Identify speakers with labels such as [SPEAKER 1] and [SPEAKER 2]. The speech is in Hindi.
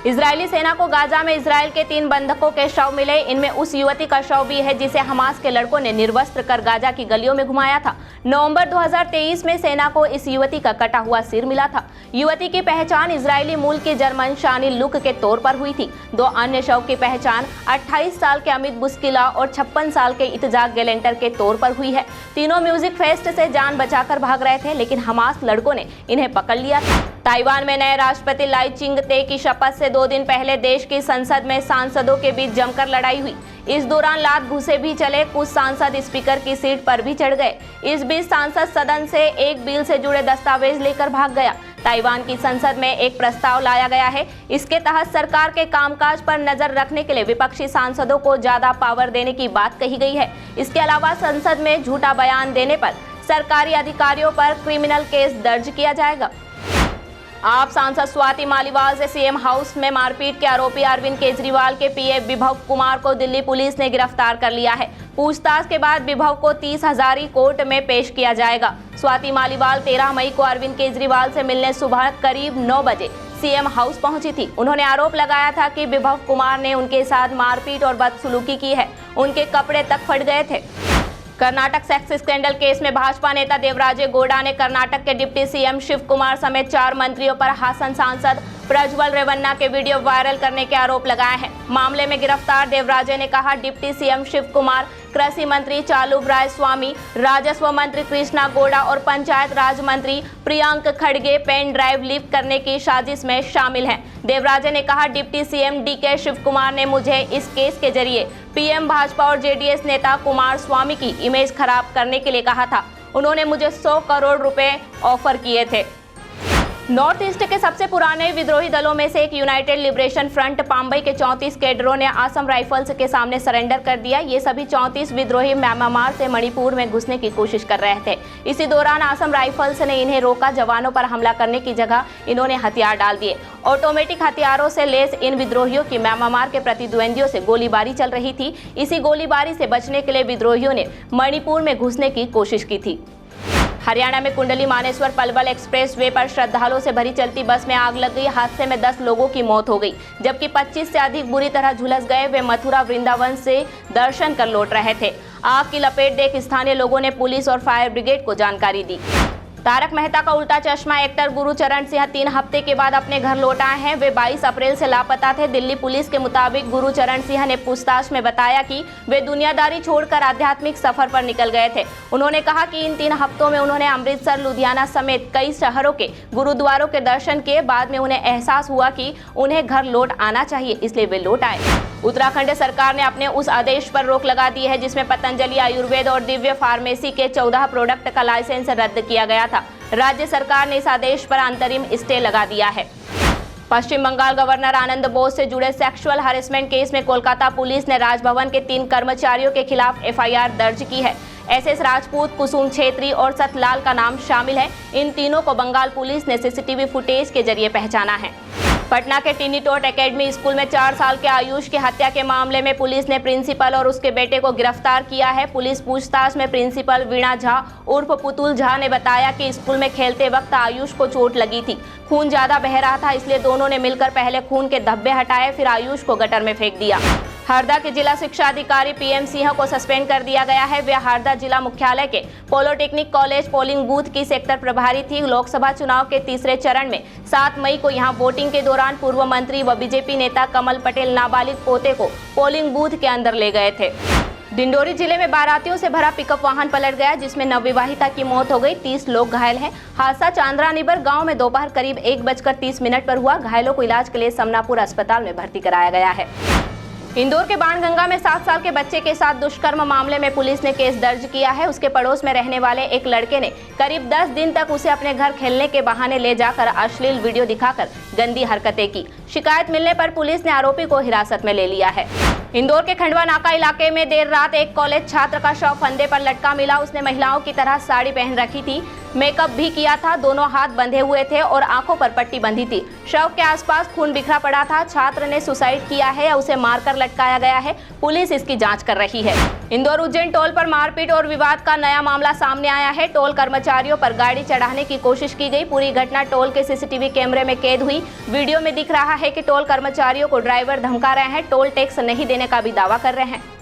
[SPEAKER 1] इजरायली सेना को गाजा में इजराइल के 3 बंधकों के शव मिले। इनमें उस युवती का शव भी है जिसे हमास के लड़कों ने निर्वस्त्र कर गाजा की गलियों में घुमाया था। नवंबर 2023 में सेना को इस युवती का कटा हुआ सिर मिला था। युवती की पहचान इजरायली मूल की जर्मन शानी लुक के तौर पर हुई थी। 2 अन्य शव की पहचान 28 साल के अमित बुस्किला और 56 साल के इत्जाक गेलेंटर के तौर पर हुई है। तीनों म्यूजिक फेस्ट से जान बचाकर भाग रहे थे, लेकिन हमास लड़कों ने इन्हें पकड़ लिया था। ताइवान में नए राष्ट्रपति लाई चिंग-ते की शपथ से 2 दिन पहले देश की संसद में सांसदों के बीच जमकर लड़ाई हुई। इस दौरान लात घूसे भी चले। कुछ सांसद स्पीकर की सीट पर भी चढ़ गए। इस बीच सांसद सदन से एक बिल से जुड़े दस्तावेज लेकर भाग गया। ताइवान की संसद में एक प्रस्ताव लाया गया है। इसके तहत सरकार के कामकाज पर नजर रखने के लिए विपक्षी सांसदों को ज्यादा पावर देने की बात कही गई है। इसके अलावा संसद में झूठा बयान देने पर सरकारी अधिकारियों पर क्रिमिनल केस दर्ज किया जाएगा। आप सांसद स्वाति मालीवाल से सीएम हाउस में मारपीट के आरोपी अरविंद केजरीवाल के पीए विभव कुमार को दिल्ली पुलिस ने गिरफ्तार कर लिया है। पूछताछ के बाद विभव को 30 हजारी कोर्ट में पेश किया जाएगा। स्वाति मालीवाल 13 मई को अरविंद केजरीवाल से मिलने सुबह करीब 9 बजे सीएम हाउस पहुंची थी। उन्होंने आरोप लगाया था कि विभव कुमार ने उनके साथ मारपीट और बदसलूकी की है। उनके कपड़े तक फट गए थे। कर्नाटक सेक्स स्कैंडल केस में भाजपा नेता देवराजे गौड़ा ने कर्नाटक के डिप्टी सीएम शिव कुमार समेत 4 मंत्रियों पर हासन सांसद प्रज्वल रेवन्ना के वीडियो वायरल करने के आरोप लगाए हैं। मामले में गिरफ्तार देवराजे ने कहा, डिप्टी सीएम शिव कुमार, कृषि मंत्री चालुब राय स्वामी, राजस्व मंत्री कृष्णा गौड़ा और पंचायत राज मंत्री प्रियंक खड़गे पेन ड्राइव लीक करने की साजिश में शामिल हैं। देवराजे ने कहा, deputy CM DK Shiv Kumar ने मुझे इस केस के जरिए पीएम भाजपा और जेडीएस नेता कुमार स्वामी की इमेज खराब करने के लिए कहा था। उन्होंने मुझे 100 करोड़ रुपए ऑफर किए थे। नॉर्थ ईस्ट के सबसे पुराने विद्रोही दलों में से एक यूनाइटेड लिबरेशन फ्रंट पाम्बई के 34 कैडरों ने असम राइफल्स के सामने सरेंडर कर दिया। ये सभी 34 विद्रोही म्यांमार से मणिपुर में घुसने की कोशिश कर रहे थे। इसी दौरान असम राइफल्स ने इन्हें रोका। जवानों पर हमला करने की जगह इन्होंने हथियार डाल दिए। ऑटोमेटिक हथियारों से लैस इन विद्रोहियों की म्यांमार के प्रतिद्वंदियों से गोलीबारी चल रही थी। इसी गोलीबारी से बचने के लिए विद्रोहियों ने मणिपुर में घुसने की कोशिश की थी। हरियाणा में कुंडली मानेसर पलवल एक्सप्रेस वे पर श्रद्धालुओं से भरी चलती बस में आग लग गई। हादसे में 10 लोगों की मौत हो गई, जबकि 25 से अधिक बुरी तरह झुलस गए। वे मथुरा वृंदावन से दर्शन कर लौट रहे थे। आग की लपेट देख स्थानीय लोगों ने पुलिस और फायर ब्रिगेड को जानकारी दी। तारक मेहता का उल्टा चश्मा एक्टर गुरुचरण सिंह 3 हफ्ते के बाद अपने घर लौट आए हैं। वे 22 अप्रैल से लापता थे। दिल्ली पुलिस के मुताबिक गुरुचरण सिंह ने पूछताछ में बताया कि वे दुनियादारी छोड़कर आध्यात्मिक सफर पर निकल गए थे। उन्होंने कहा कि इन 3 हफ्तों में उन्होंने अमृतसर, लुधियाना समेत कई शहरों के गुरुद्वारों के दर्शन किए। बाद में उन्हें एहसास हुआ कि उन्हें घर लौट आना चाहिए, इसलिए वे लौट आए। उत्तराखंड सरकार ने अपने उस आदेश पर रोक लगा दी है जिसमें पतंजलि आयुर्वेद और दिव्य फार्मेसी के 14 प्रोडक्ट का लाइसेंस रद्द किया गया था। राज्य सरकार ने इस आदेश पर अंतरिम स्टे लगा दिया है। पश्चिम बंगाल गवर्नर आनंद बोस से जुड़े सेक्सुअल हरेसमेंट केस में कोलकाता पुलिस ने राजभवन के 3 कर्मचारियों के खिलाफ एफआईआर दर्ज की है। एसएस राजपूत, कुसुम छेत्री और सतलाल का नाम शामिल है। इन तीनों को बंगाल पुलिस ने सीसीटीवी फुटेज के जरिए पहचाना है। पटना के टिनीटोट एकेडमी स्कूल में 4 साल के आयुष की हत्या के मामले में पुलिस ने प्रिंसिपल और उसके बेटे को गिरफ्तार किया है। पुलिस पूछताछ में प्रिंसिपल वीणा झा उर्फ पुतुल झा ने बताया कि स्कूल में खेलते वक्त आयुष को चोट लगी थी। खून ज्यादा बह रहा था, इसलिए दोनों ने मिलकर पहले खून के धब्बे हटाए, फिर आयुष को गटर में फेंक दिया। हरदा के जिला शिक्षा अधिकारी पीएम सिंह को सस्पेंड कर दिया गया है। वे हरदा जिला मुख्यालय के पॉलिटेक्निक कॉलेज पोलिंग बूथ की सेक्टर प्रभारी थी। लोकसभा चुनाव के तीसरे चरण में 7 मई को यहां वोटिंग के दौरान पूर्व मंत्री व बीजेपी नेता कमल पटेल नाबालिग पोते को पोलिंग बूथ के अंदर ले गए थे। डिंडोरी जिले में बारातियों से भरा पिकअप वाहन पलट गया, जिसमें नवविवाहिता की मौत हो गई। 30 लोग घायल हैं। हादसा चांद्रानिबर गांव में दोपहर करीब 1:30 पर हुआ। घायलों को इलाज के लिए समनापुर अस्पताल में भर्ती कराया गया है। इंदौर के बाणगंगा में 7 साल के बच्चे के साथ दुष्कर्म मामले में पुलिस ने केस दर्ज किया है। उसके पड़ोस में रहने वाले एक लड़के ने करीब 10 दिन तक उसे अपने घर खेलने के बहाने ले जाकर अश्लील वीडियो दिखाकर गंदी हरकतें की। शिकायत मिलने पर पुलिस ने आरोपी को हिरासत में ले लिया है। इंदौर के खंडवा नाका इलाके में देर रात एक कॉलेज छात्र का शव फंदे पर लटका मिला। उसने महिलाओं की तरह साड़ी पहन रखी थी। मेकअप भी किया था, दोनों हाथ बंधे हुए थे और आंखों पर पट्टी बंधी थी। शव के आसपास खून बिखरा पड़ा था। छात्र ने सुसाइड किया है या उसे मारकर लटकाया गया है, पुलिस इसकी जांच कर रही है। इंदौर उज्जैन टोल पर मारपीट और विवाद का नया मामला सामने आया है। टोल कर्मचारियों पर गाड़ी चढ़ाने की कोशिश की गई। पूरी घटना टोल के सीसीटीवी कैमरे में कैद हुई। वीडियो में दिख रहा है कि टोल कर्मचारियों को ड्राइवर धमका रहे हैं, टोल टैक्स नहीं देने का भी दावा कर रहे हैं।